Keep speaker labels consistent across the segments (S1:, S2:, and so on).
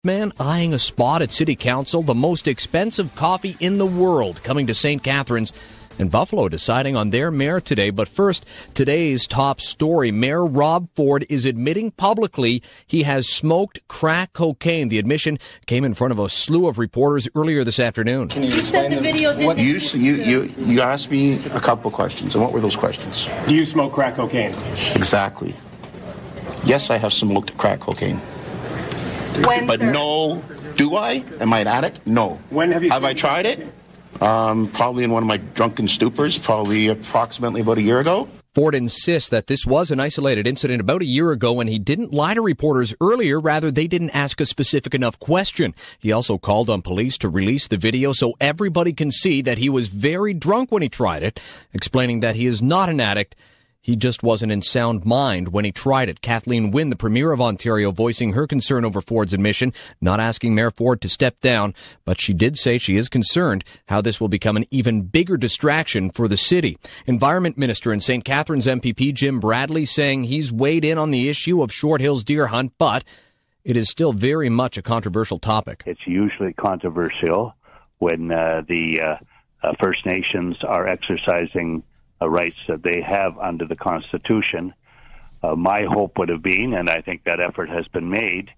S1: man eyeing a spot at City Council, the most expensive coffee in the world coming to St. Catharines, and Buffalo deciding on their mayor today. But first, today's top story. Mayor Rob Ford is admitting publicly he has smoked crack cocaine. The admission came in front of a slew of reporters earlier this afternoon.
S2: Can you said the video didn't
S3: You asked me a couple questions, and what were those questions?
S4: Do you smoke crack cocaine?
S3: Exactly. Yes, I have smoked crack cocaine.
S2: When,
S3: but
S2: sir?
S3: no, do I? Am I an addict? No.
S4: When have you?
S3: Have I tried it? Probably in one of my drunken stupors, probably approximately about a year ago.
S1: Ford insists that this was an isolated incident about a year ago and he didn't lie to reporters earlier. Rather, they didn't ask a specific enough question. He also called on police to release the video so everybody can see that he was very drunk when he tried it, explaining that he is not an addict. He just wasn't in sound mind when he tried it. Kathleen Wynne, the Premier of Ontario, voicing her concern over Ford's admission, not asking Mayor Ford to step down, but she did say she is concerned how this will become an even bigger distraction for the city. Environment Minister and St. Catharines MPP Jim Bradley saying he's weighed in on the issue of Short Hills deer hunt, but it is still very much a controversial topic.
S5: It's usually controversial when the First Nations are exercising rights that they have under the Constitution. My hope would have been, and I think that effort has been made,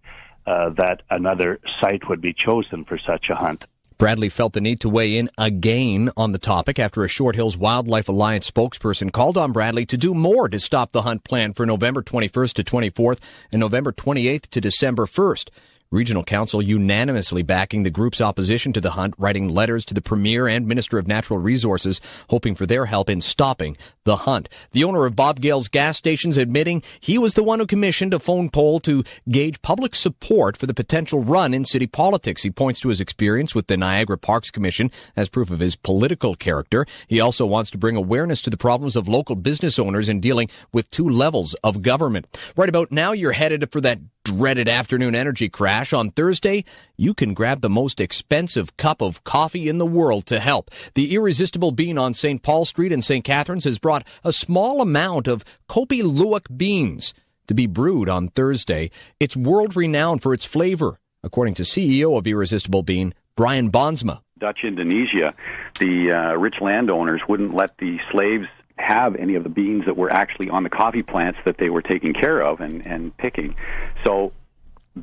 S5: that another site would be chosen for such a hunt.
S1: Bradley felt the need to weigh in again on the topic after a Short Hills Wildlife Alliance spokesperson called on Bradley to do more to stop the hunt planned for November 21st to 24th and November 28th to December 1st. Regional Council unanimously backing the group's opposition to the hunt, writing letters to the Premier and Minister of Natural Resources, hoping for their help in stopping the hunt. The owner of Bob Gale's gas stations admitting he was the one who commissioned a phone poll to gauge public support for the potential run in city politics. He points to his experience with the Niagara Parks Commission as proof of his political character. He also wants to bring awareness to the problems of local business owners in dealing with two levels of government. Right about now, you're headed for that dreaded afternoon energy crash. On Thursday, you can grab the most expensive cup of coffee in the world to help. The Irresistible Bean on St. Paul Street in St. Catharines has brought a small amount of Kopi Luwak beans to be brewed on Thursday. It's world-renowned for its flavor, according to CEO of Irresistible Bean, Brian Bonsma.
S6: Dutch Indonesia, the rich landowners wouldn't let the slaves have any of the beans that were actually on the coffee plants that they were taking care of and picking. So,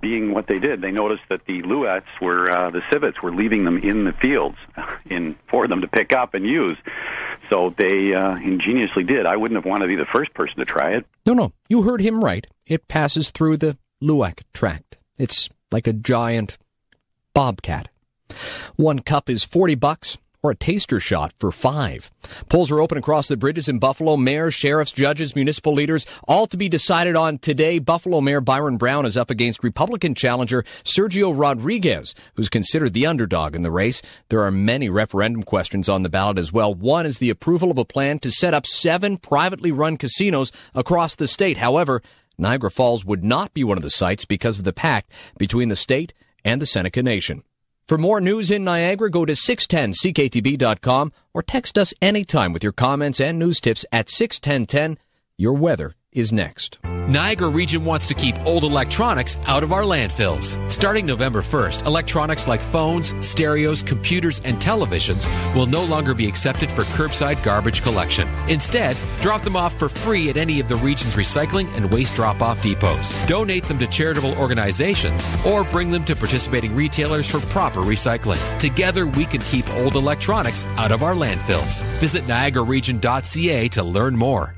S6: being what they did, they noticed that the Luats were, the civets were leaving them in the fields for them to pick up and use. So they ingeniously did. I wouldn't have wanted to be the first person to try it.
S1: No, you heard him right. It passes through the Luwak tract. It's like a giant bobcat. One cup is $40. Or a taster shot for $5. Polls are open across the bridges in Buffalo. Mayors, sheriffs, judges, municipal leaders, all to be decided on today. Buffalo Mayor Byron Brown is up against Republican challenger Sergio Rodriguez, who's considered the underdog in the race. There are many referendum questions on the ballot as well. One is the approval of a plan to set up 7 privately run casinos across the state. However, Niagara Falls would not be one of the sites because of the pact between the state and the Seneca Nation. For more news in Niagara, go to 610ckTB.com or text us anytime with your comments and news tips at 61010. Your weather is next.
S7: Niagara Region wants to keep old electronics out of our landfills. Starting November 1st, electronics like phones, stereos, computers, and televisions will no longer be accepted for curbside garbage collection. Instead, drop them off for free at any of the region's recycling and waste drop-off depots. Donate them to charitable organizations or bring them to participating retailers for proper recycling. Together, we can keep old electronics out of our landfills. Visit niagararegion.ca to learn more.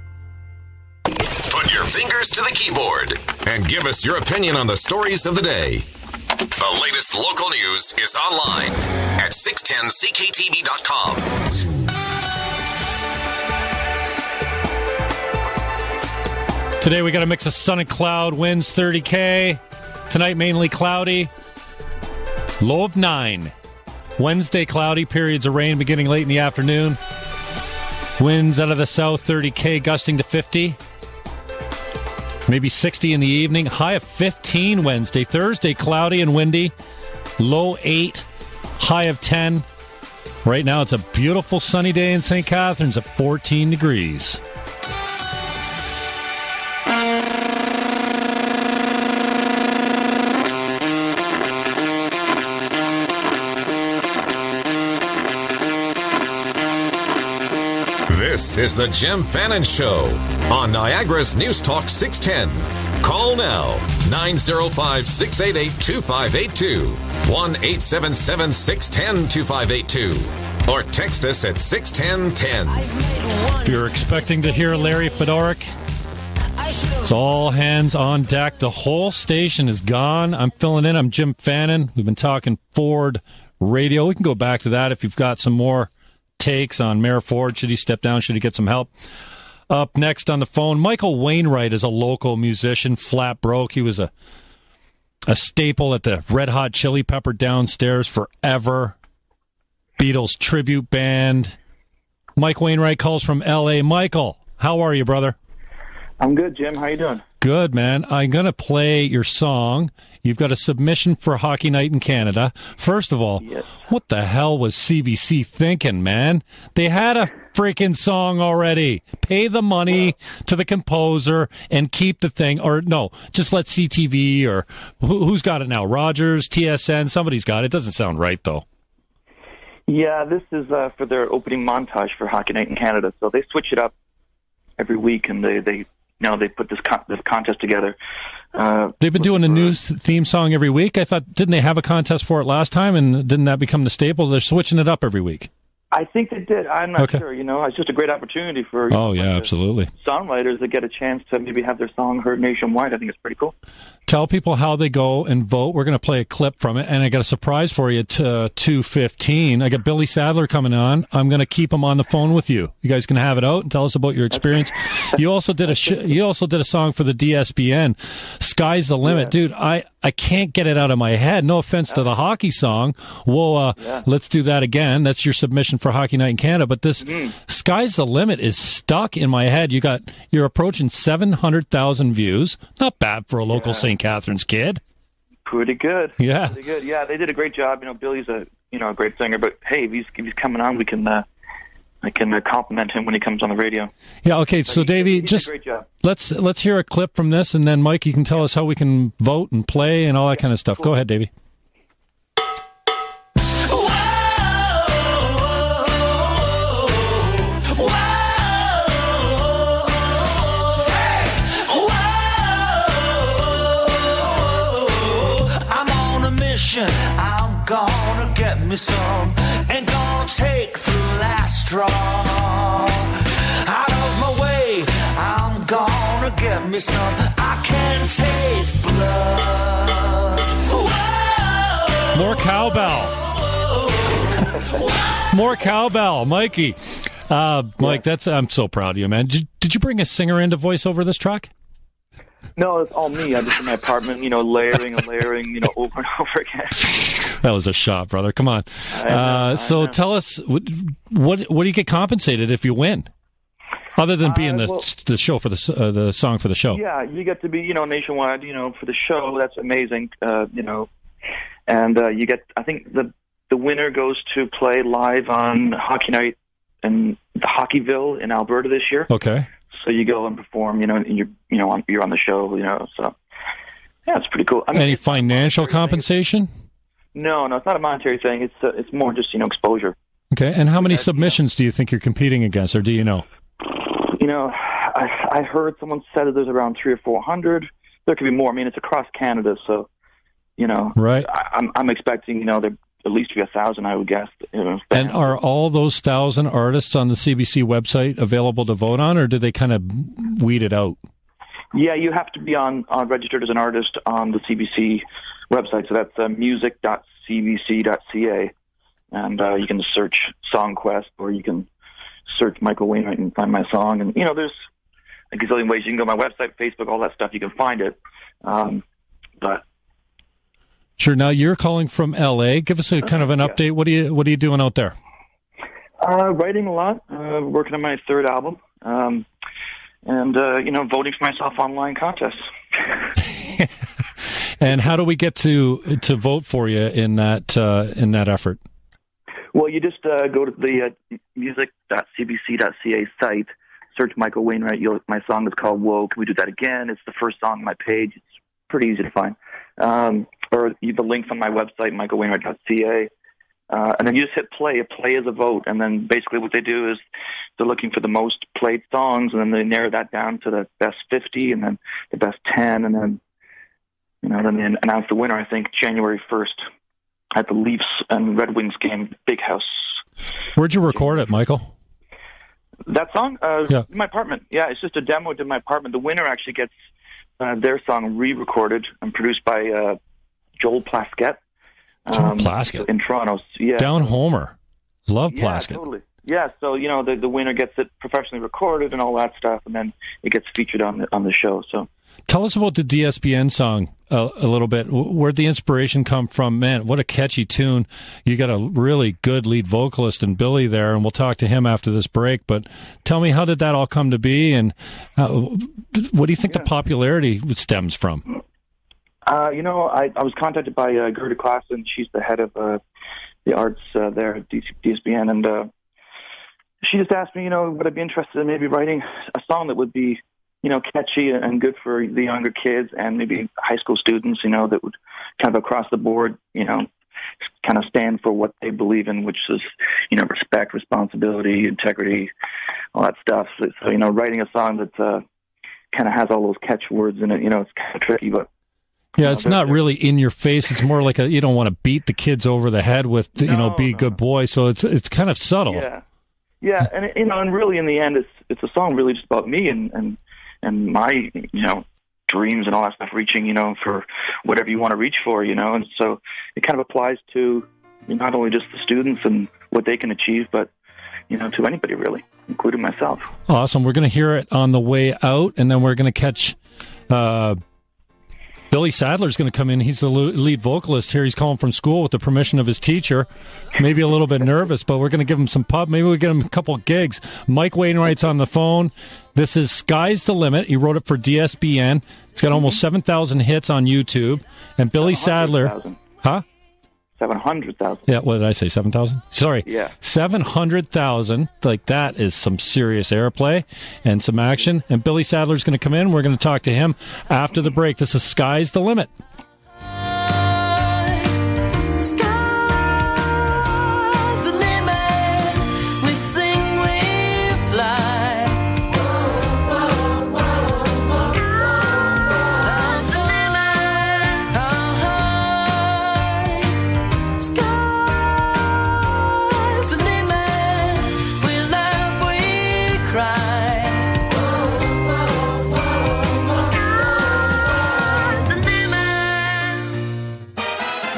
S8: Put your fingers to the keyboard and give us your opinion on the stories of the day. The latest local news is online at 610ckTB.com.
S9: Today we got a mix of sun and cloud, winds 30 km. Tonight mainly cloudy, low of 9. Wednesday cloudy, periods of rain beginning late in the afternoon. Winds out of the south 30 km, gusting to 50. Maybe 60 in the evening. High of 15 Wednesday. Thursday, cloudy and windy. Low 8. High of 10. Right now, it's a beautiful sunny day in St. Catharines at 14 degrees.
S8: This is the Jim Fannon Show on Niagara's News Talk 610. Call now, 905-688-2582, 1-877-610-2582, or text us at 61010.
S9: If you're expecting to hear Larry Fedoruk, it's all hands on deck. The whole station is gone. I'm filling in. I'm Jim Fannon. We've been talking Ford radio. We can go back to that if you've got some more takes on Mayor Ford. Should he step down? Should he get some help? Up next on the phone, Michael Wainwright is a local musician, flat broke. He was a staple at the Red Hot Chili Pepper downstairs forever. Beatles tribute band. Mike Wainwright calls from L.A. Michael, how are you, brother?
S4: I'm good, Jim. How you doing?
S9: Good, man. I'm going to play your song. You've got a submission for Hockey Night in Canada. First of all,
S4: yes.
S9: What the hell was CBC thinking, man? They had a freaking song already. Pay the money to the composer and keep the thing. Or no, just let CTV or who's got it now? Rogers, TSN, somebody's got it. It doesn't sound right, though.
S4: Yeah, this is for their opening montage for Hockey Night in Canada. So they switch it up every week, and they put this contest together.
S9: They've been doing a new theme song every week. I thought, didn't they have a contest for it last time, and didn't that become the staple? They're switching it up every week.
S4: I think they did. I'm not sure. It's just a great opportunity for
S9: absolutely,
S4: songwriters that get a chance to maybe have their song heard nationwide. I think it's pretty cool.
S9: Tell people how they go and vote. We're going to play a clip from it, and I got a surprise for you at 2:15. I got Billy Sadler coming on. I'm going to keep him on the phone with you. You guys can have it out and tell us about your experience. You also did a song for the DSBN, "Sky's the Limit," dude. I can't get it out of my head. No offense to the hockey song. Well, let's do that again. That's your submission for Hockey Night in Canada. But this "Sky's the Limit" is stuck in my head. You're approaching 700,000 views. Not bad for a local St. Catharines kid.
S4: Pretty good.
S9: Yeah.
S4: Pretty good. Yeah, they did a great job. Billy's a great singer. But hey, if he's coming on, I can compliment him when he comes on the radio.
S9: Yeah, okay. So, Davey,
S4: just great job.
S9: Let's hear a clip from this, and then, Mike, you can tell us how we can vote and play and all that kind of stuff. Cool. Go ahead, Davey.
S10: I'm on a mission. I'm gonna get me some. Ain't gonna take the last straw. Out of my way, I'm gonna get me some. I can taste blood. Whoa.
S9: More cowbell. More cowbell, Mikey. Mike, I'm so proud of you, man. Did you bring a singer in to voice over this track?
S4: No, it's all me. I'm just in my apartment, layering and layering, over and over again.
S9: That was a shot, brother. Come on. I know. Tell us, what do you get compensated if you win? Other than being the show for the song for the show.
S4: Yeah, you get to be, nationwide, for the show. That's amazing, and you get, I think the winner goes to play live on Hockey Night in the Hockeyville in Alberta this year.
S9: Okay.
S4: So you go and perform, and you're on the show, so yeah, it's pretty cool. I mean,
S9: any financial compensation?
S4: No, it's not a monetary thing. It's more just exposure.
S9: Okay, and how many submissions do you think you're competing against, or do you know?
S4: I heard someone said that there's around 300 or 400. There could be more. I mean, it's across Canada, so
S9: right.
S4: I'm expecting there at least to be 1,000, I would guess.
S9: And are all those 1,000 artists on the CBC website available to vote on, or do they kind of weed it out?
S4: Yeah, you have to be on registered as an artist on the CBC website. So that's music.cbc.ca, and you can search SongQuest, or you can search Michael Wainwright and find my song. And there's a gazillion ways you can go to my website, Facebook, all that stuff. You can find it, but.
S9: Sure. Now you're calling from L.A. Give us a kind of an update. What are you doing out there?
S4: Writing a lot. Working on my third album, and voting for myself online contests.
S9: And how do we get to vote for you in that effort?
S4: Well, you just go to the music.cbc.ca site, search Michael Wainwright. My song is called "Whoa, Can We Do That Again?" It's the first song on my page. It's pretty easy to find. Or the links on my website, michaelwainwright.ca. And then you just hit play. A play is a vote. And then basically what they do is they're looking for the most played songs, and then they narrow that down to the best 50 and then the best 10. And then, then they announce the winner, I think, January 1st at the Leafs and Red Wings game, Big House.
S9: Where'd you record it, Michael?
S4: That song? In my apartment. Yeah, it's just a demo in my apartment. The winner actually gets their song re-recorded and produced by Joel Plaskett.
S9: Joel Plaskett?
S4: In Toronto. Yeah.
S9: Down Homer. Love Plaskett.
S4: Yeah, totally. Yeah, so, the winner gets it professionally recorded and all that stuff, and then it gets featured on the show. So,
S9: tell us about the DSBN song a little bit. Where'd the inspiration come from? Man, what a catchy tune. You got a really good lead vocalist in Billy there, and we'll talk to him after this break. But tell me, how did that all come to be, and what do you think the popularity stems from?
S4: I was contacted by Gerda Klassen. She's the head of the arts there at DSBN, and she just asked me, would I be interested in maybe writing a song that would be, catchy and good for the younger kids and maybe high school students, that would kind of across the board, kind of stand for what they believe in, which is, respect, responsibility, integrity, all that stuff. So writing a song that kind of has all those catchwords in it, it's kind of tricky, but
S9: yeah, it's not really in your face. It's more like you don't want to beat the kids over the head with, be a good boy. So it's kind of subtle.
S4: Yeah, and and really in the end, it's a song really just about me and my dreams and all that stuff, reaching for whatever you want to reach for, and so it kind of applies to not only just the students and what they can achieve, but to anybody really, including myself.
S9: Awesome. We're going to hear it on the way out, and then we're going to catch Billy Sadler's going to come in. He's the lead vocalist here. He's calling from school with the permission of his teacher. Maybe a little bit nervous, but we're going to give him some pub. Maybe we'll get him a couple of gigs. Mike Wainwright's on the phone. This is Sky's the Limit. He wrote it for DSBN. It's got almost 7,000 hits on YouTube. And Billy Sadler... Huh?
S4: 700,000.
S9: Yeah, what did I say? 7,000? Sorry.
S4: Yeah.
S9: 700,000. Like, that is some serious airplay and some action. And Billy Sadler's going to come in. We're going to talk to him after the break. This is Sky's the Limit.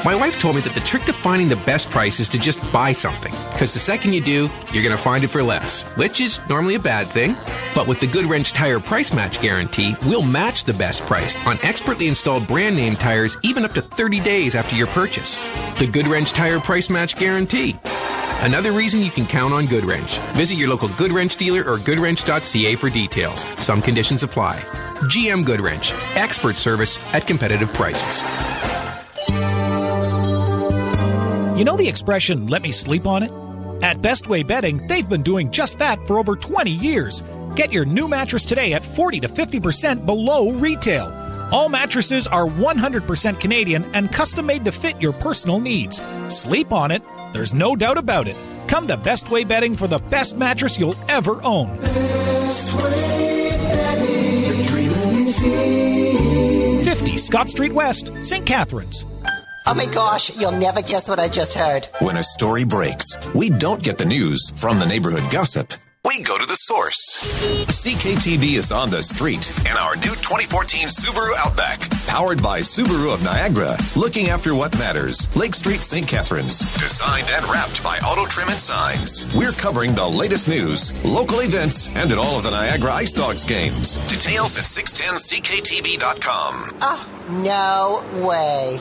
S11: My wife told me that the trick to finding the best price is to just buy something. Because the second you do, you're going to find it for less, which is normally a bad thing. But with the Good Wrench Tire Price Match Guarantee, we'll match the best price on expertly installed brand name tires even up to 30 days after your purchase. The Good Wrench Tire Price Match Guarantee. Another reason you can count on Good Wrench. Visit your local Good Wrench dealer or goodwrench.ca for details. Some conditions apply. GM Good Wrench. Expert service at competitive prices.
S12: You know the expression, let me sleep on it? At Best Way Bedding, they've been doing just that for over 20 years. Get your new mattress today at 40 to 50% below retail. All mattresses are 100% Canadian and custom made to fit your personal needs. Sleep on it. There's no doubt about it. Come to Best Way Bedding for the best mattress you'll ever own. Best Way Bedding, the dream is easy. 50 Scott Street West, St. Catharines.
S13: Oh my gosh, you'll never guess what I just heard.
S14: When a story breaks, we don't get the news from the neighborhood gossip. We go to the source. CKTV is on the street in our new 2014 Subaru Outback. Powered by Subaru of Niagara. Looking after what matters. Lake Street, St. Catharines. Designed and wrapped by Auto Trim and Signs. We're covering the latest news, local events, and at all of the Niagara Ice Dogs games. Details at 610ckTV.com.
S13: Oh, no way.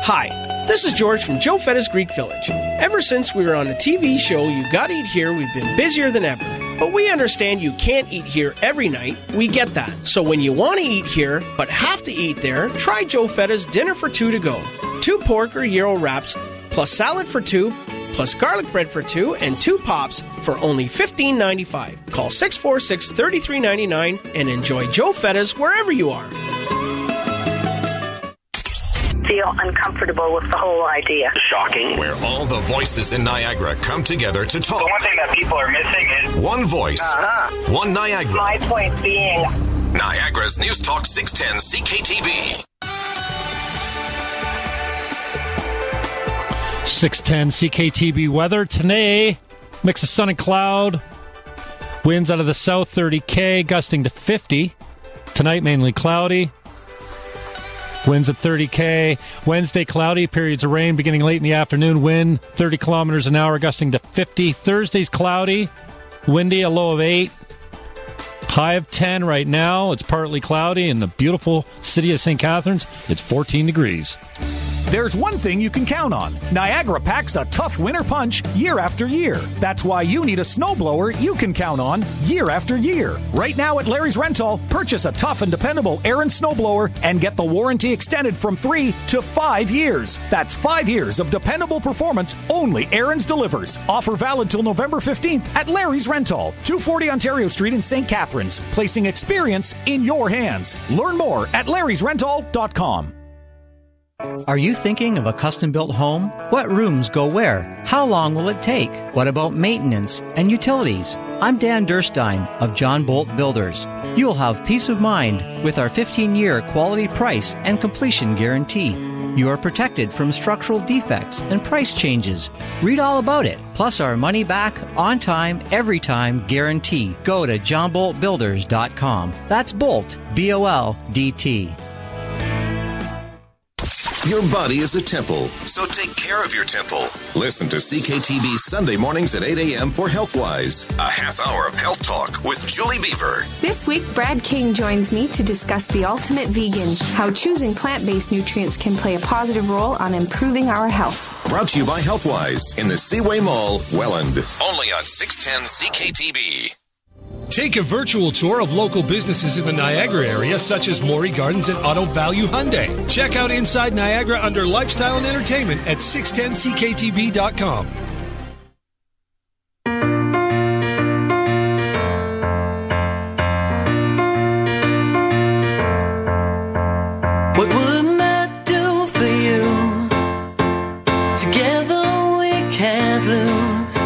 S15: Hi, this is George from Joe Fetta's Greek Village. Ever since we were on the TV show You Gotta Eat Here, we've been busier than ever. But we understand you can't eat here every night. We get that. So when you want to eat here, but have to eat there, try Joe Fetta's Dinner for Two to Go. 2 pork or gyro wraps, plus salad for 2, plus garlic bread for 2, and 2 pops for only $15.95. Call 646-3399 and enjoy Joe Fetta's wherever you are.
S16: feel uncomfortable with the whole idea.
S8: Shocking. Where all the voices in Niagara come together to talk.
S17: The one thing that people are missing is
S8: one voice, one Niagara.
S16: My point being,
S8: Niagara's News Talk 610 CKTV.
S9: 610 CKTV weather today. Mix of sun and cloud. Winds out of the south 30 gusting to 50. Tonight mainly cloudy. Winds at 30 Wednesday cloudy, periods of rain beginning late in the afternoon. Wind 30 kilometers an hour, gusting to 50. Thursday's cloudy, windy, a low of 8. High of 10 right now. It's partly cloudy in the beautiful city of St. Catharines. It's 14 degrees.
S12: There's one thing you can count on. Niagara packs a tough winter punch year after year. That's why you need a snowblower you can count on year after year. Right now at Larry's Rental, purchase a tough and dependable Aaron's snowblower and get the warranty extended from 3 to 5 years. That's 5 years of dependable performance only Aaron's delivers. Offer valid till November 15th at Larry's Rental, 240 Ontario Street in St. Catharines, placing experience in your hands. Learn more at larrysrental.com.
S18: Are you thinking of a custom-built home? What rooms go where? How long will it take? What about maintenance and utilities? I'm Dan Durstein of John Bolt Builders. You'll have peace of mind with our 15-year quality price and completion guarantee. You are protected from structural defects and price changes. Read all about it, plus our money back, on time, every time guarantee. Go to johnboltbuilders.com. That's Bolt, B-O-L-D-T.
S14: Your body is a temple, so take care of your temple. Listen to CKTV Sunday mornings at 8 a.m. for HealthWise, a half hour of health talk with Julie Beaver.
S19: This week, Brad King joins me to discuss the ultimate vegan, how choosing plant-based nutrients can play a positive role on improving our health.
S14: Brought to you by HealthWise in the Seaway Mall, Welland. Only on 610 CKTV.
S20: Take a virtual tour of local businesses in the Niagara area, such as Maury Gardens and Auto Value Hyundai. Check out Inside Niagara under Lifestyle and Entertainment at 610ckTV.com.
S10: What wouldn't I do for you? Together we can't lose.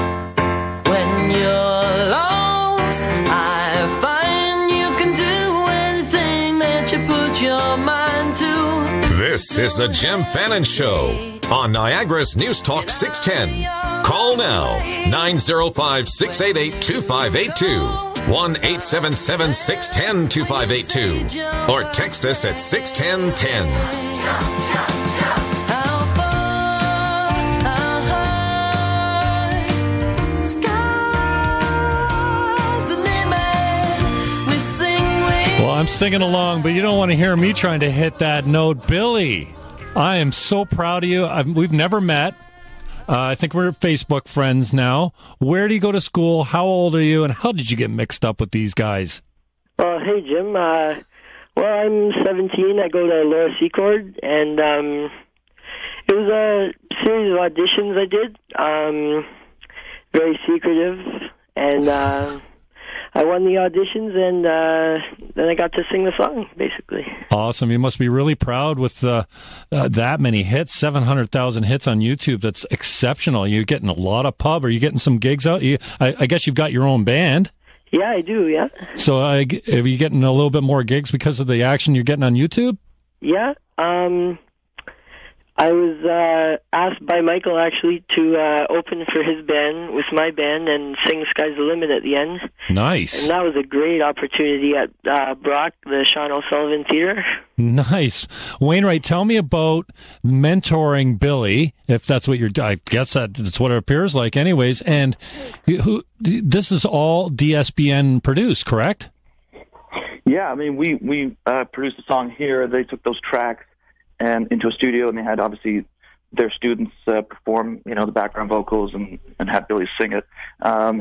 S10: When you're lost, I find you can do anything that you put your mind to.
S8: This is the Jim Fannon Show on Niagara's News Talk 610. Call now, 905-688-2582. 1-877-610-2582 or text us at 61010.
S9: Well, I'm singing along, but you don't want to hear me trying to hit that note. Billy, I am so proud of you. We've never met. I think we're Facebook friends now. Where do you go to school? How old are you? And how did you get mixed up with these guys?
S21: Hey, Jim. Well, I'm 17. I go to Laura Secord, and it was a series of auditions I did. Very secretive, and I won the auditions, and then I got to sing the song, basically.
S9: Awesome. You must be really proud with that many hits, 700,000 hits on YouTube. That's exceptional. You're getting a lot of pub. Are you getting some gigs out? I guess you've got your own band.
S21: Yeah, I do, yeah.
S9: So are you getting a little bit more gigs because of the action you're getting on YouTube?
S21: Yeah. I was asked by Michael, actually, to open for his band with my band and sing Sky's the Limit at the end.
S9: Nice.
S21: And that was a great opportunity at Brock, the Sean O'Sullivan Theatre.
S9: Nice. Wainwright, tell me about mentoring Billy, if that's what you're... I guess that's what it appears like anyways. And this is all DSBN produced, correct?
S4: Yeah, I mean, we produced a song here. They took those tracks and into a studio, and they had obviously their students perform, the background vocals and have Billy sing it. As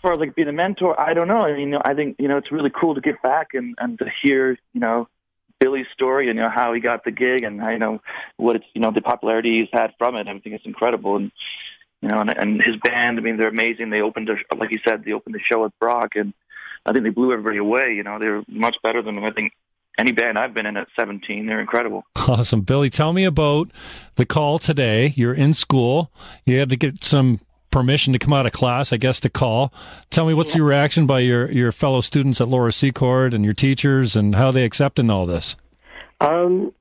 S4: far as like being a mentor, I don't know. I mean, I think it's really cool to get back and to hear Billy's story and how he got the gig and what it's the popularity he's had from it. I think it's incredible, and and his band. I mean, they're amazing. They opened, like you said, they opened the show at Brock, and I think they blew everybody away. They were much better than I think any band I've been in at 17. They're incredible.
S9: Awesome. Billy, tell me about the call today. You're in school. You had to get some permission to come out of class, I guess, to call. Tell me, what's your reaction by your fellow students at Laura Secord and your teachers, and how they accepting all this?
S21: When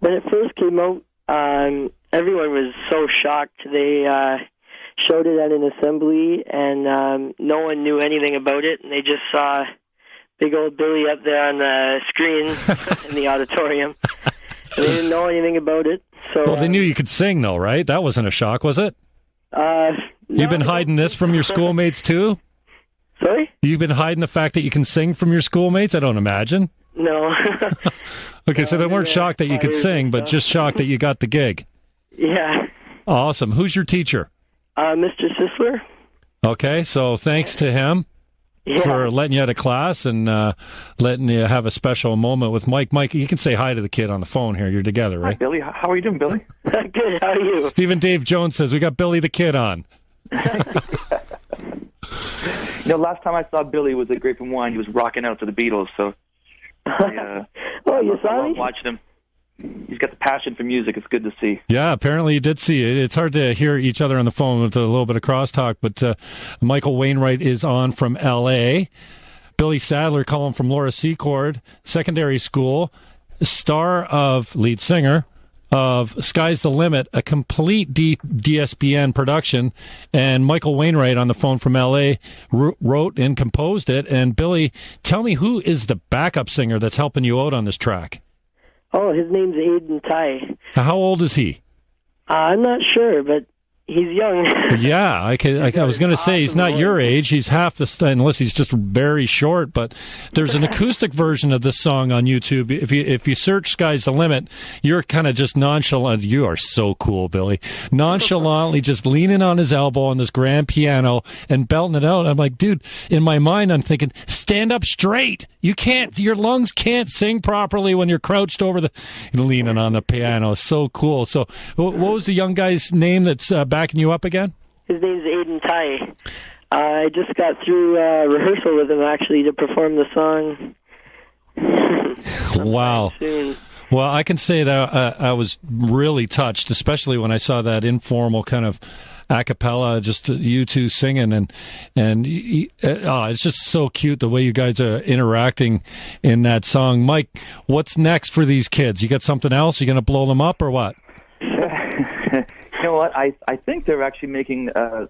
S21: it first came out, everyone was so shocked. They showed it at an assembly, and no one knew anything about it, and they just saw big old Billy up there on the screen in the auditorium. They didn't know anything about it. So,
S9: well, they knew you could sing, though, right? That wasn't a shock, was it? You've been hiding this from your schoolmates, too?
S21: Sorry?
S9: You've been hiding the fact that you can sing from your schoolmates? I don't imagine.
S21: No.
S9: Okay, so they weren't shocked that you could sing, but just shocked that you got the gig.
S21: Yeah.
S9: Awesome. Who's your teacher?
S21: Mr. Sisler.
S9: Okay, so thanks to him for letting you out of class and letting you have a special moment with Mike. Mike, you can say hi to the kid on the phone here. You're together, right?
S4: Hi, Billy. How are you doing, Billy?
S21: Good. How are you?
S9: Even Dave Jones says, we got Billy the Kid on.
S4: Last time I saw Billy was at Grape and Wine. He was rocking out to the Beatles, so
S21: you saw
S4: I love
S21: me?
S4: watching him. He's got the passion for music. It's good to see.
S9: Yeah, apparently you did see it. It's hard to hear each other on the phone with a little bit of crosstalk, but Michael Wainwright is on from L.A. Billy Sadler calling from Laura Secord Secondary School, lead singer of Sky's the Limit, a complete DSBN production, and Michael Wainwright on the phone from L.A. wrote and composed it. And Billy, tell me, who is the backup singer that's helping you out on this track?
S21: Oh, his name's Aiden Tai.
S9: How old is he?
S21: I'm not sure, but he's young.
S9: Yeah, I was going to say he's not your age. He's half unless he's just very short. But there's an acoustic version of this song on YouTube. If you search "Sky's the Limit," you're kind of just nonchalant. You are so cool, Billy. Nonchalantly just leaning on his elbow on this grand piano and belting it out. I'm like, dude, in my mind, I'm thinking, stand up straight. Your lungs can't sing properly when you're crouched over leaning on the piano. So cool. So what was the young guy's name that's backing you up again?
S21: His name's Aiden Tai. I just got through rehearsal with him, actually, to perform the song.
S9: Wow.
S21: Soon.
S9: Well, I can say that I was really touched, especially when I saw that informal kind of a cappella, just you two singing, and it's just so cute the way you guys are interacting in that song. Mike, what's next for these kids? You got something else? You going to blow them up or what?
S4: You know what? I think they're actually making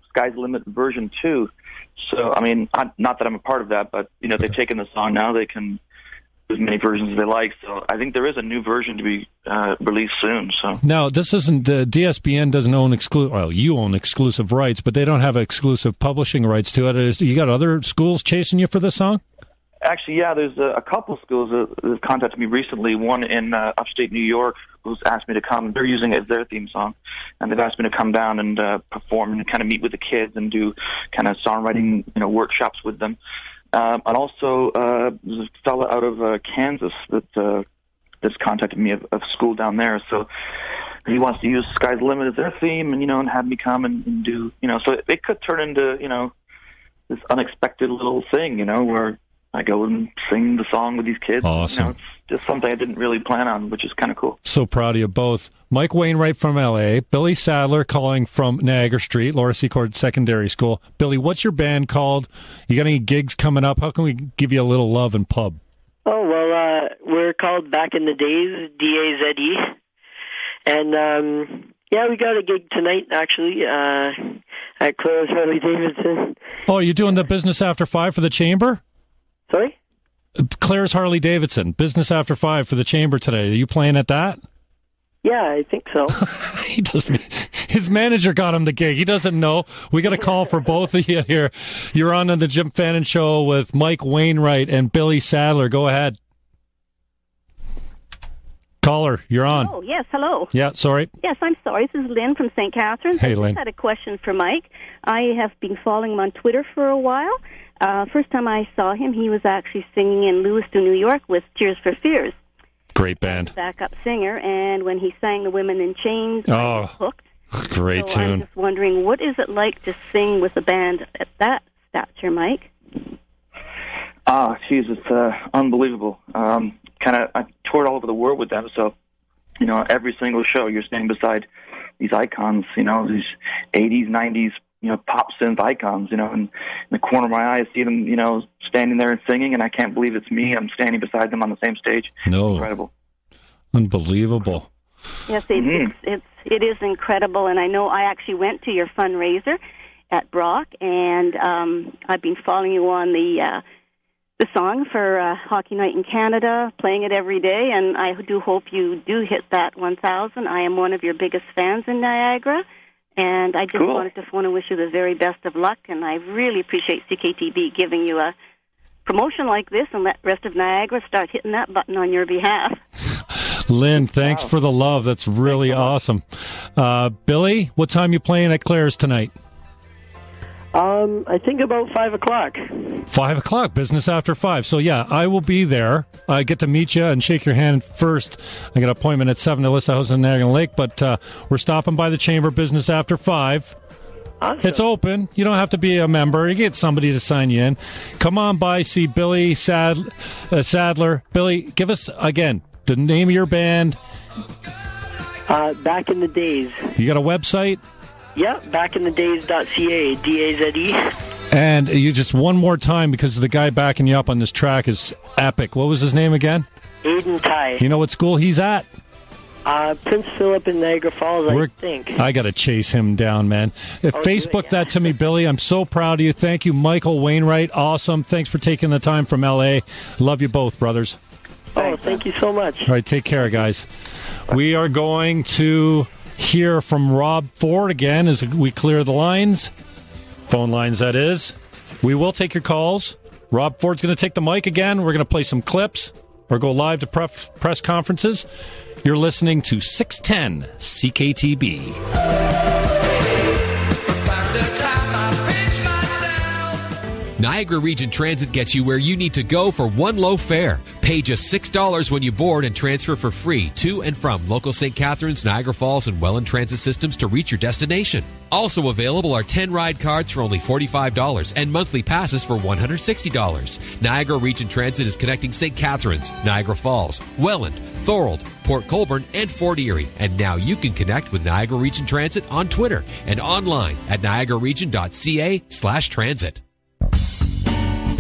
S4: Sky's the Limit version 2. So, I mean, not that I'm a part of that, but, they've taken the song now. They can do as many versions as they like. So I think there is a new version to be released soon. So
S9: now, this isn't, DSBN doesn't own you own exclusive rights, but they don't have exclusive publishing rights to it. You got other schools chasing you for this song?
S4: Actually, yeah, there's a couple of schools that have contacted me recently. One in upstate New York who's asked me to come. They're using it as their theme song, and they've asked me to come down and perform and kind of meet with the kids and do kind of songwriting, workshops with them. And also, there's a fella out of Kansas that's contacted me of school down there. So he wants to use Sky's the Limit as their theme, and have me come and do, so it could turn into, this unexpected little thing, where I go and sing the song with these kids.
S9: Awesome.
S4: It's just something I didn't really plan on, which is kind of cool.
S9: So proud of you both. Mike Wainwright from L.A., Billy Sadler calling from Niagara Street, Laura Secord Secondary School. Billy, what's your band called? You got any gigs coming up? How can we give you a little love and pub?
S21: Oh, well, we're called Back in the Days, D-A-Z-E. And, we got a gig tonight, actually, at Claire's Harley Davidson.
S9: Oh, you're doing the Business After 5 for the Chamber?
S21: Sorry?
S9: Claire's Harley Davidson, Business After 5 for the Chamber today. Are you playing at that?
S21: Yeah, I think so.
S9: He doesn't. His manager got him the gig. He doesn't know. We got a call for both of you here. You're on the Jim Fannon Show with Mike Wainwright and Billy Sadler. Go ahead. Caller, you're on.
S2: Oh, yes, hello.
S9: Yeah, sorry.
S2: Yes, I'm sorry. This is Lynn from St. Catharines.
S9: Hey,
S2: I
S9: Lynn.
S2: just had a question for Mike. I have been following him on Twitter for a while. First time I saw him, he was actually singing in Lewiston, New York with Tears for Fears.
S9: Great band.
S2: Backup singer, and when he sang The Women in Chains, I was hooked.
S9: Great
S2: so
S9: tune.
S2: I'm just wondering, what is it like to sing with a band at that stature, Mike?
S4: Oh, geez, it's unbelievable. I toured all over the world with them, so, every single show you're standing beside these icons, these 80s, 90s, pop synth icons, and in the corner of my eye, I see them, standing there and singing, and I can't believe it's me. I'm standing beside them on the same stage.
S9: No.
S4: It's incredible.
S9: Unbelievable.
S2: Yes, it is incredible, and I know I actually went to your fundraiser at Brock, and I've been following you on the song for Hockey Night in Canada, playing it every day, and I do hope you do hit that 1,000. I am one of your biggest fans in Niagara, and I just wanted to phone and wish you the very best of luck, and I really appreciate CKTB giving you a promotion like this and let rest of Niagara start hitting that button on your behalf.
S9: Lynn, thanks for the love. That's really awesome. Billy, what time you playing at Claire's tonight?
S21: I think about 5 o'clock.
S9: 5 o'clock, business after 5. So, yeah, I will be there. I get to meet you and shake your hand first. I got an appointment at 7 to Alyssa House in Niagara Lake, but we're stopping by the Chamber business after 5. Awesome. It's open. You don't have to be a member. You get somebody to sign you in. Come on by, see Billy Sadler. Billy, give us, again, the name of your band.
S21: Back in the Days.
S9: You got a website?
S21: Yeah, backinthedays.ca, D-A-Z-E.
S9: And you just one more time, because the guy backing you up on this track is epic. What was his name again?
S21: Aiden Ty.
S9: You know what school he's at?
S21: Prince Philip in Niagara Falls, I think.
S9: I got to chase him down, man. Facebook that to me, Billy. I'm so proud of you. Thank you, Michael Wainwright. Awesome. Thanks for taking the time from L.A. Love you both, brothers.
S21: Oh, thank you so much.
S9: All right, take care, guys. We are going to hear from Rob Ford again as we clear the lines. Phone lines, that is. We will take your calls. Rob Ford's going to take the mic again. We're going to play some clips or go live to press conferences. You're listening to 610 CKTB.
S7: Niagara Region Transit gets you where you need to go for one low fare. Pay just $6 when you board and transfer for free to and from local St. Catharines, Niagara Falls, and Welland Transit systems to reach your destination. Also available are 10 ride cards for only $45 and monthly passes for $160. Niagara Region Transit is connecting St. Catharines, Niagara Falls, Welland, Thorold, Port Colborne, and Fort Erie. And now you can connect with Niagara Region Transit on Twitter and online at niagararegion.ca/transit.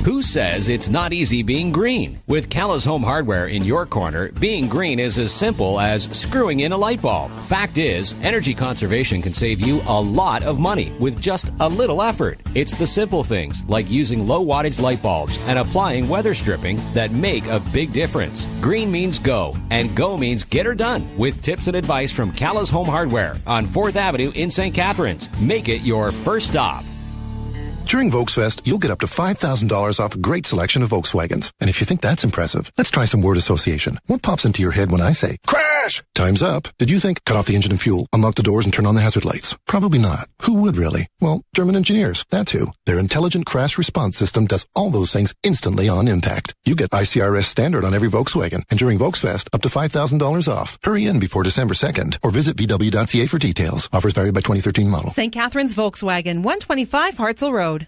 S1: Who says it's not easy being green? With Callus Home Hardware in your corner, being green is as simple as screwing in a light bulb. Fact is, energy conservation can save you a lot of money with just a little effort. It's the simple things, like using low wattage light bulbs and applying weather stripping, that make a big difference. Green means go, and go means get her done with tips and advice from Callus Home Hardware on 4th Avenue in St. Catharines. Make it your first stop.
S3: During Volksfest, you'll get up to $5,000 off a great selection of Volkswagens. And if you think that's impressive, let's try some word association. What pops into your head when I say, crash? Time's up. Did you think, cut off the engine and fuel, unlock the doors and turn on the hazard lights? Probably not. Who would really? Well, German engineers. That's who. Their intelligent crash response system does all those things instantly on impact. You get ICRS standard on every Volkswagen. And during Volksfest, up to $5,000 off. Hurry in before December 2nd or visit vw.ca for details. Offers vary by 2013 model.
S22: St. Catharines Volkswagen, 125 Hartzell Road.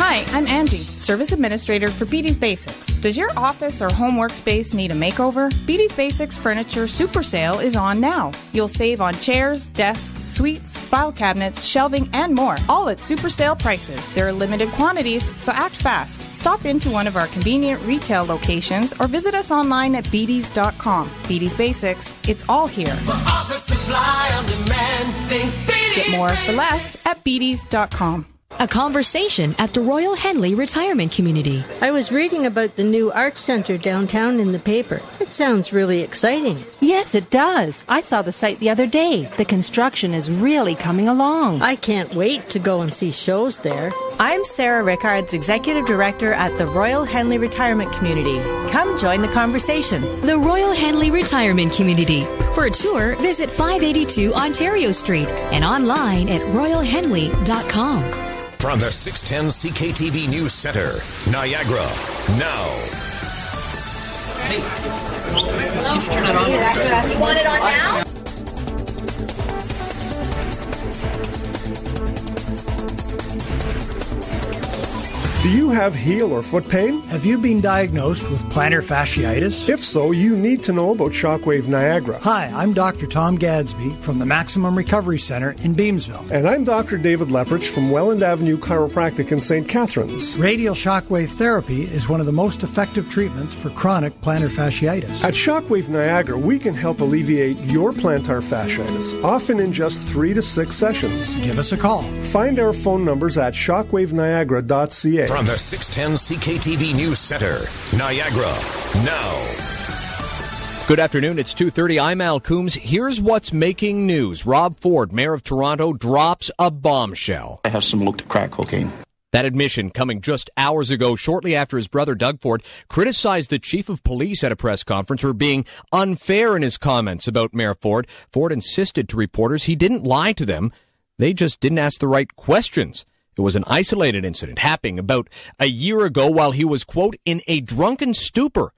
S23: Hi, I'm Angie, Service Administrator for Beatty's Basics. Does your office or home workspace need a makeover? Beatty's Basics Furniture Super Sale is on now. You'll save on chairs, desks, suites, file cabinets, shelving, and more, all at super sale prices. There are limited quantities, so act fast. Stop into one of our convenient retail locations or visit us online at beatties.com. Beatty's Basics, it's all here.
S10: For office supply on demand, think Beatty's.
S23: Get more for less at beatties.com.
S24: A conversation at the Royal Henley Retirement Community.
S25: I was reading about the new Arts Center downtown in the paper. It sounds really exciting.
S26: Yes, it does. I saw the site the other day. The construction is really coming along.
S25: I can't wait to go and see shows there.
S27: I'm Sarah Rickards, Executive Director at the Royal Henley Retirement Community. Come join the conversation.
S24: The Royal Henley Retirement Community. For a tour, visit 582 Ontario Street and online at royalhenley.com.
S14: From the 610 CKTB News Center, Niagara, now.
S28: Hey. Turn it on. You want it on now?
S29: Do you
S5: you have heel or foot pain?
S6: Have you been diagnosed with plantar fasciitis?
S5: If so, you need to know about Shockwave Niagara.
S6: Hi, I'm Dr. Tom Gadsby from the Maximum Recovery Center in Beamsville.
S5: And I'm Dr. David Lepprich from Welland Avenue Chiropractic in St. Catharines.
S6: Radial shockwave therapy is one of the most effective treatments for chronic plantar fasciitis.
S5: At Shockwave Niagara, we can help alleviate your plantar fasciitis, often in just 3 to 6 sessions.
S6: Give us a call.
S5: Find our phone numbers at shockwaveniagara.ca.
S14: From the 610 CKTV News Center, Niagara, now.
S1: Good afternoon, it's 2:30. I'm Al Coombs. Here's what's making news. Rob Ford, Mayor of Toronto, drops a bombshell.
S11: I have some looked crack cocaine.
S1: That admission coming just hours ago, shortly after his brother Doug Ford criticized the chief of police at a press conference for being unfair in his comments about Mayor Ford. Ford insisted to reporters he didn't lie to them. They just didn't ask the right questions. It was an isolated incident happening about a year ago while he was, quote, in a drunken stupor.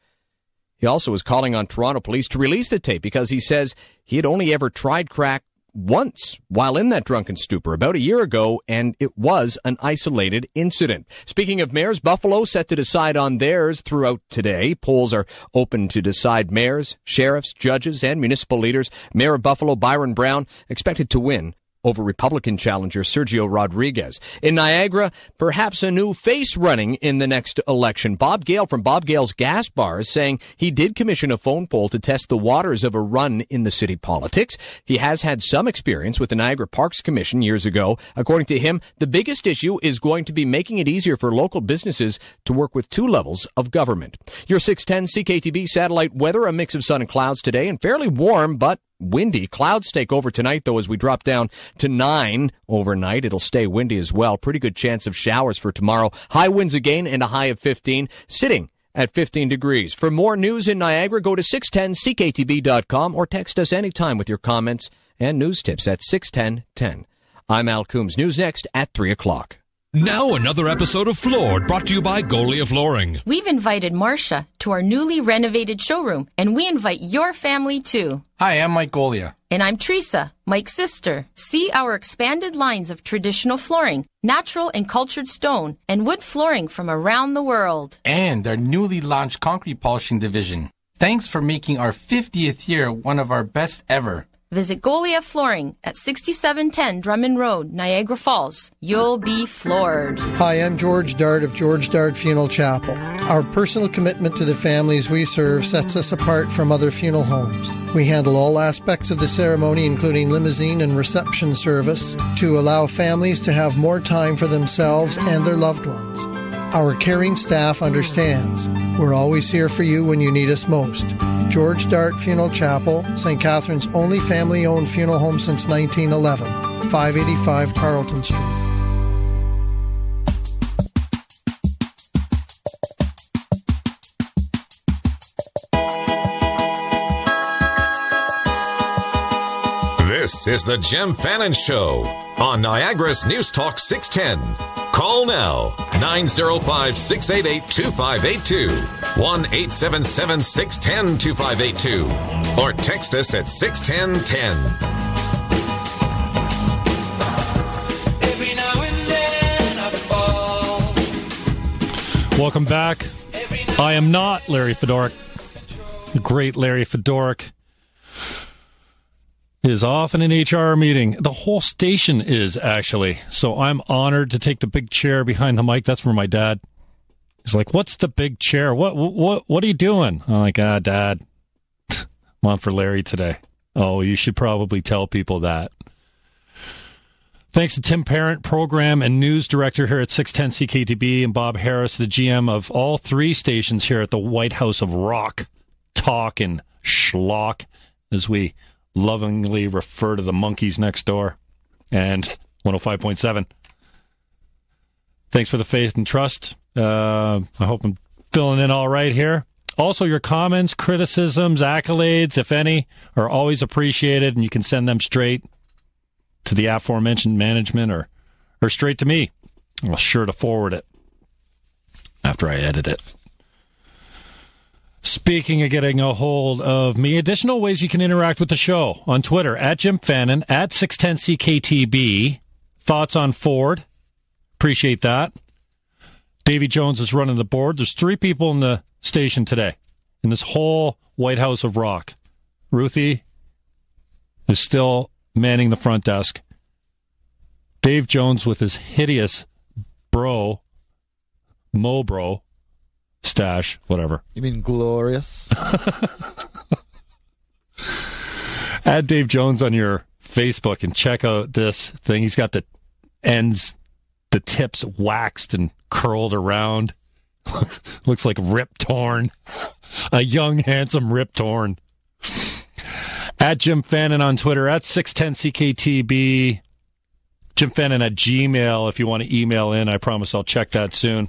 S1: He also was calling on Toronto police to release the tape because he says he had only ever tried crack once while in that drunken stupor about a year ago, and it was an isolated incident. Speaking of mayors, Buffalo set to decide on theirs throughout today. Polls are open to decide mayors, sheriffs, judges, and municipal leaders. Mayor of Buffalo, Byron Brown, expected to win over Republican challenger Sergio Rodriguez. In Niagara, perhaps a new face running in the next election. Bob Gale from Bob Gale's Gas Bar is saying he did commission a phone poll to test the waters of a run in the city politics. He has had some experience with the Niagara Parks Commission years ago. According to him, the biggest issue is going to be making it easier for local businesses to work with 2 levels of government. Your 610 CKTB satellite weather, a mix of sun and clouds today and fairly warm, but windy. Clouds take over tonight, though, as we drop down to 9 overnight. It'll stay windy as well. Pretty good chance of showers for tomorrow. High winds again and a high of 15, sitting at 15 degrees. For more news in Niagara, go to 610ckTB.com or text us anytime with your comments and news tips at 61010. I'm Al Coombs. News next at 3 o'clock.
S12: Now another episode of Floored, brought to you by Golia Flooring.
S13: We've invited Marcia to our newly renovated showroom, and we invite your family too.
S15: Hi, I'm Mike Golia.
S13: And I'm Teresa, Mike's sister. See our expanded lines of traditional flooring, natural and cultured stone, and wood flooring from around the world.
S15: And our newly launched concrete polishing division. Thanks for making our 50th year one of our best ever.
S13: Visit Golia Flooring at 6710 Drummond Road, Niagara Falls. You'll be floored.
S16: Hi, I'm George Dart of George Dart Funeral Chapel. Our personal commitment to the families we serve sets us apart from other funeral homes. We handle all aspects of the ceremony, including limousine and reception service, to allow families to have more time for themselves and their loved ones. Our caring staff understands. We're always here for you when you need us most. George Dart Funeral Chapel, St. Catharines' only family-owned funeral home since 1911, 585 Carleton Street.
S8: This is the Jim Fannon Show on Niagara's News Talk 610. Call now, 905-688-2582, 1-877-610-2582, or text us at 61010.
S10: Every now and then I fall.
S9: Welcome back. I am not Larry Fedoruk. The great Larry Fedoruk is off in an HR meeting. The whole station is, actually. So I'm honored to take the big chair behind the mic. That's for my dad. He's like, what's the big chair? What are you doing? I'm like, Dad, I'm on for Larry today. Oh, you should probably tell people that. Thanks to Tim Parent, Program and News Director here at 610 CKTB, and Bob Harris, the GM of all 3 stations here at the White House of Rock, Talk, and Schlock, as we lovingly refer to the monkeys next door, and 105.7. Thanks for the faith and trust. I hope I'm filling in all right here. Also, your comments, criticisms, accolades, if any, are always appreciated, and you can send them straight to the aforementioned management or straight to me. I'll sure to forward it after I edit it. Speaking of getting a hold of me, additional ways you can interact with the show on Twitter, at Jim Fannon, at 610CKTB. Thoughts on Ford? Appreciate that. Davy Jones is running the board. There's 3 people in the station today, in this whole White House of Rock. Ruthie is still manning the front desk. Dave Jones with his hideous Mobro stash, whatever.
S2: You mean glorious?
S9: Add Dave Jones on your Facebook and check out this thing. He's got the ends, the tips waxed and curled around. Looks like Rip Torn. A young, handsome Rip Torn. At Jim Fannon on Twitter, at 610CKTB. Jim Fannon at Gmail if you want to email in. I promise I'll check that soon.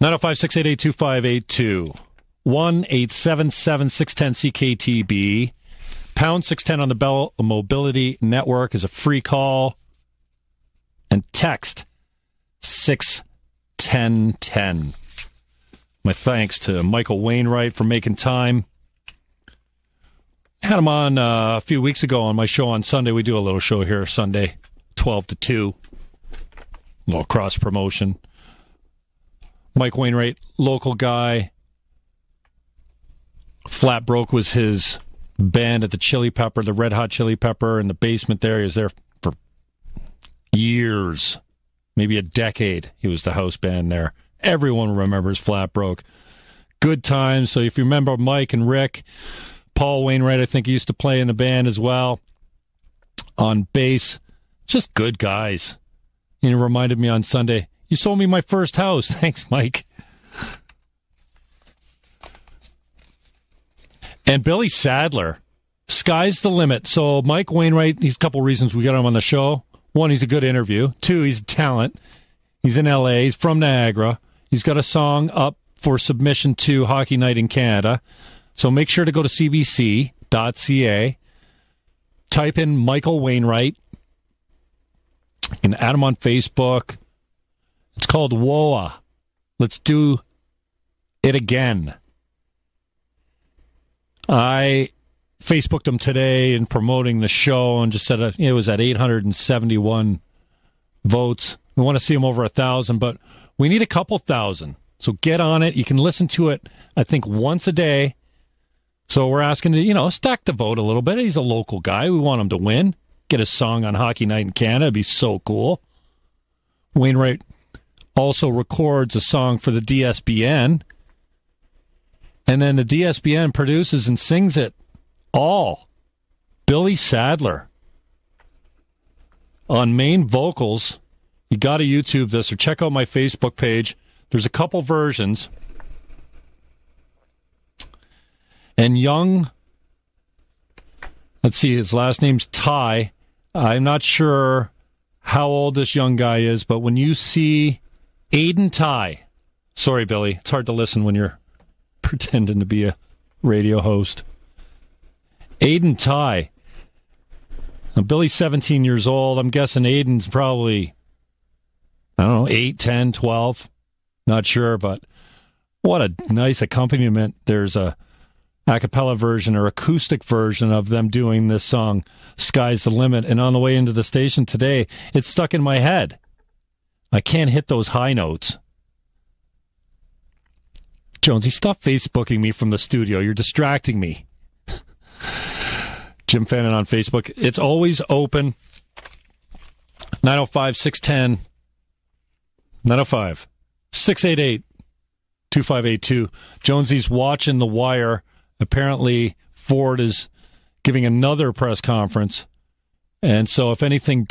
S9: 905-688-2582. 1-877-610-CKTB. Pound 610 on the Bell Mobility Network is a free call. And text 61010. My thanks to Michael Wainwright for making time. Had him on a few weeks ago on my show on Sunday. We do a little show here Sunday, 12 to 2. A little cross-promotion. Mike Wainwright, local guy. Flat Broke was his band at the Chili Pepper, the Red Hot Chili Pepper, in the basement there. He was there for years, maybe a decade. He was the house band there. Everyone remembers Flat Broke. Good times. So if you remember Mike and Rick, Paul Wainwright, I think he used to play in the band as well on bass. Just good guys. He reminded me on Sunday, you sold me my first house. Thanks, Mike. And Billy Sadler, sky's the limit. So Mike Wainwright, he's a couple reasons we got him on the show. 1, he's a good interview. 2, he's a talent. He's in L.A. He's from Niagara. He's got a song up for submission to Hockey Night in Canada. So make sure to go to cbc.ca. Type in Michael Wainwright. You can add him on Facebook. It's called WOA. Let's do it again. I Facebooked him today in promoting the show and just said it was at 871 votes. We want to see him over 1,000, but we need a couple thousand. So get on it. You can listen to it, I think, once a day. So we're asking to, stack the vote a little bit. He's a local guy. We want him to win. Get a song on Hockey Night in Canada. It'd be so cool. Wainwright also records a song for the DSBN. And then the DSBN produces and sings it all. Billy Sadler. On main vocals. You got to YouTube this or check out my Facebook page. There's a couple versions. And young, let's see, his last name's Ty. I'm not sure how old this young guy is, but when you see Aiden Ty, sorry, Billy, it's hard to listen when you're pretending to be a radio host. Aiden Ty. Now, Billy's 17 years old. I'm guessing Aiden's probably, 8, 10, 12. Not sure, but what a nice accompaniment. There's a a cappella version or acoustic version of them doing this song, Sky's the Limit. And on the way into the station today, it's stuck in my head. I can't hit those high notes. Jonesy, stop Facebooking me from the studio. You're distracting me. Jim Fannon on Facebook. It's always open. 905-610. 905-688-2582. Jonesy's watching The Wire. Apparently, Ford is giving another press conference. And so if anything